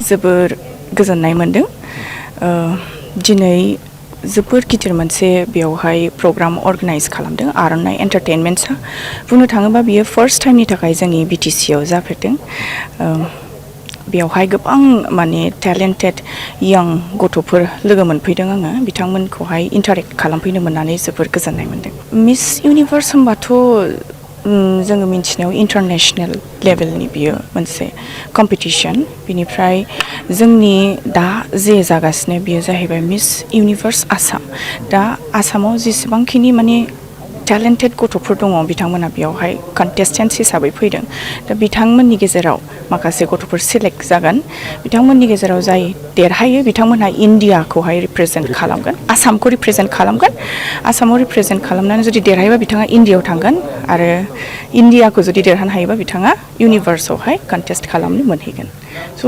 जोबोर गोजोननाय मोनदों दिनै जोबोर गिदिर मोनसे बेवहाय प्रग्राम अर्गानाइज खालामदों आर'नाइ एन्टारटेनमेन्ट्सआ बुंनो थाङोबा बियो फार्स्ट टाइमनि थाखाय जोंनि बिटिसिआव जाफेरदों बेवहाय गोबां माने टेलेन्टेड यां गथ'फोर लोगो मोनफैदों आङो बिथांमोनखौहाय इन्टारेक्ट खालामफैनो मोननानै जोबोर गोजोननाय मोनदों मिस इउनिभार्स होनबाथ' जोङो मिन्थिनायाव इन्टारनेशनेल लेभेलनि बियो मोनसे कम्पिटिशन बिनिफ्राय जोंनि दा जे जागासिनो बियो जाहैबाय मिस इउनिभार्स आसाम दा आसामाव जेसेबांखिनि माने टेलेन्टेड गथ'फोर दङ बिथांमोना बेयावहाय कन्टेस्टेन्ट्स हिसाबै फैदों दा बिथांमोननि गेजेराव माखासे गथ'फोर सेलेक्ट जागोन बिथांमोननि गेजेराव जाय देरहायो बिथांमोनहा इन्डियाखौहाय रिप्रेजेन्ट खालामगोन आसामखौ रिप्रेजेन्ट खालामगोन आसामाव रिप्रेजेन्ट खालामनानै जुदि देरहायोबा बिथाङा इन्डियायाव थांगोन आरो इन्डियाखौ जुदि देरहानो हायोबा बिथाङा इउनिभार्सआवहाय कन्टेस्ट खालामनो मोनहैगोन स'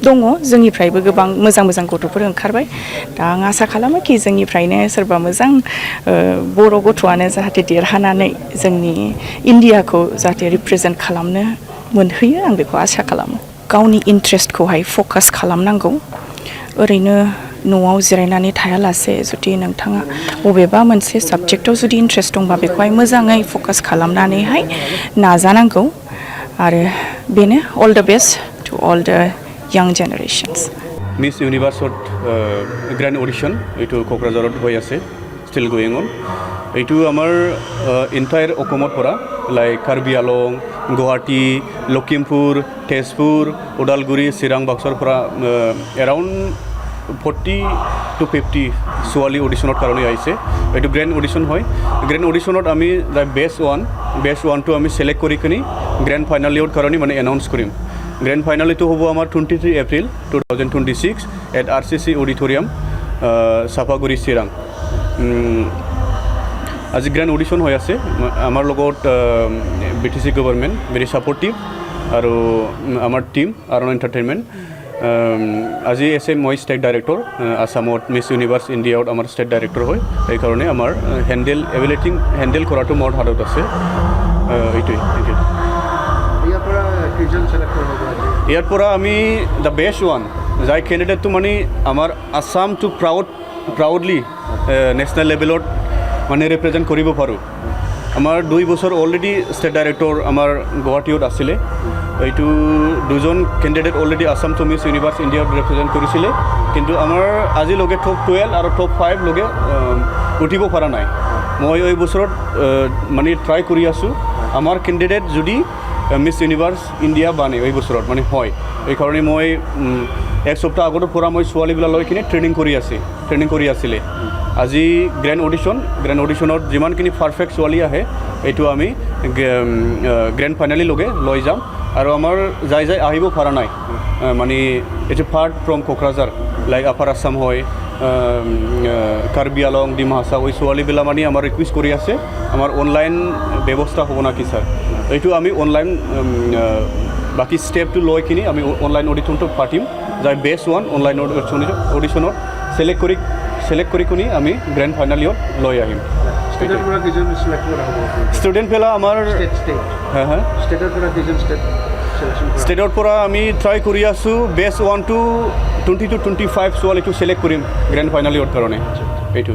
दङ जोंनिफ्रायबो गोबां मोजां मोजां गथ'फोर ओंखारबाय दा आं आसा खालामो कि जोंनिफ्रायनो सोरबा मोजां बर' गथ'आनो जाहाथे देरहानानै जोंनि इन्डियाखौ जाहाथे रिप्रेजेन्ट खालामनो मोनहैयो आं बेखौ आसा खालामो गावनि इन्ट्रेस्टखौहाय फकास खालामनांगौ ओरैनो न'आव जिरायनानै थायालासे जुदि नोंथाङा बबेबा मोनसे साबजेक्टआव जुदि इन्ट्रेस्ट दंबा बेखौहाय मोजाङै फकास खालामनानैहाय नाजानांगौ आरो बेनो all the best to all the young generations. Miss Universe grand audition etu Kokrajharot hoi ase still going on etu amar entire Okomot pora like Karbi Along Guwahati Lokhimpur Tezpur Udalguri Chirang Baksor pora around 40 to 50 Suali auditionot karone aise etu grand audition hoy grand auditionot ami the best one to ami select kori kini grand final year karone mane announce korim Grand final to hobo amar 23 April 2026 at RCC Auditorium, Sapaguri Chirang. As a grand audition hoy ase, amar logot BTC government very supportive, aru amar team, Aron Entertainment. As a SM moi state director, Asamot Miss Universe India out amar state director hoy. Ei karone amar handle korato mod hatot ase. Itui. ইয়াৰ পৰা আমি the best one যাই কেণ্ডিডেটটো মানে আমাৰ আসামটো proudly national লেভেলত মানে represent কৰিব পাৰোঁ আমাৰ 2 বছৰ অলৰেডি ষ্টেট ডাইৰেক্টৰ আমাৰ গুৱাহাটীত আছিলে এইটো দুজন candidate already Assam to miss universe ইণ্ডিয়াত ৰিপ্ৰেজেণ্ট কৰিছিলে কিন্তু আমাৰ আজিলৈকে টপ 12 আৰু টপ 5 লগে উঠিব পৰা নাই মই এই বছৰত মানে ট্ৰাই কৰি আছোঁ আমাৰ কেণ্ডিডেট যদি মিছ ইউনিভাৰ্ছ ইণ্ডিয়া বানে এই বছৰত মানে হয় এইকাৰণে মই এক সপ্তাহ আগৰ পৰা মই ছোৱালীবিলাক লৈ কিনে ট্ৰেইনিং কৰি আছিলে আজি গ্ৰেণ্ড অডিশ্যনত যিমানখিনি পাৰফেক্ট ছোৱালী আহে এইটো আমি গ্ৰেণ্ড ফাইনেললৈকে লৈ যাম আৰু আমাৰ যাই আহিব পৰা নাই মানে it's part from Kokrajhar like upper Assam হয় কাৰ্বি আলং ডিমা হাছাও এই ছোৱালীবিলাক মানে আমাৰ ৰিকুৱেষ্ট কৰি আছে আমাৰ অনলাইন ব্যৱস্থা হ'ব নেকি ছাৰ এইটো আমি অনলাইন বাকি ষ্টেপটো লৈ কিনি আমি অনলাইন অডিশ্যনটো পাতিম যাই বেষ্ট ওৱান অনলাইন অডিশ্যনত select কৰি কিনি আমি গ্ৰেণ্ড ফাইনেলত লৈ আহিম ষ্টুডেণ্ট পেলা আমাৰ ষ্টেটৰ পৰা আমি ট্ৰাই কৰি আছোঁ বেষ্ট 1 to 20 to 25 ছোৱালীটো ছিলেক্ট কৰিম গ্ৰেণ্ড ফাইনেলৰ কাৰণে এইটো